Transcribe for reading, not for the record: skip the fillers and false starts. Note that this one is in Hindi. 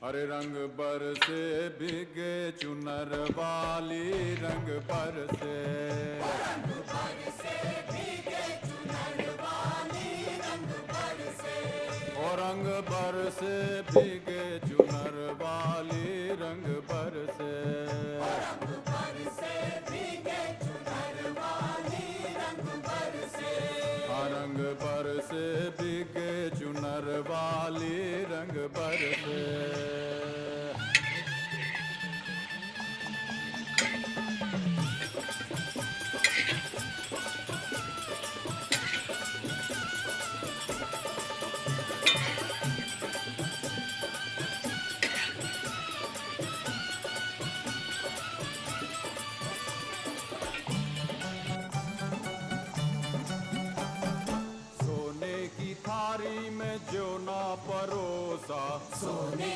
हरे रंग बरसे भीगे चुनर वाली, रंग बरसे रंग बरसे भीगे चुनर वाली, रंग बरसे ओ रंग बरसे भीगे चुनर वाली, रंग बरसे रंग बरसे भीगे चुनर वाली, रंग बरसे रंग बरसे भीगे चुनर वाली, रंग बरसे। सोने की थारी में जो ना परोसा, सोने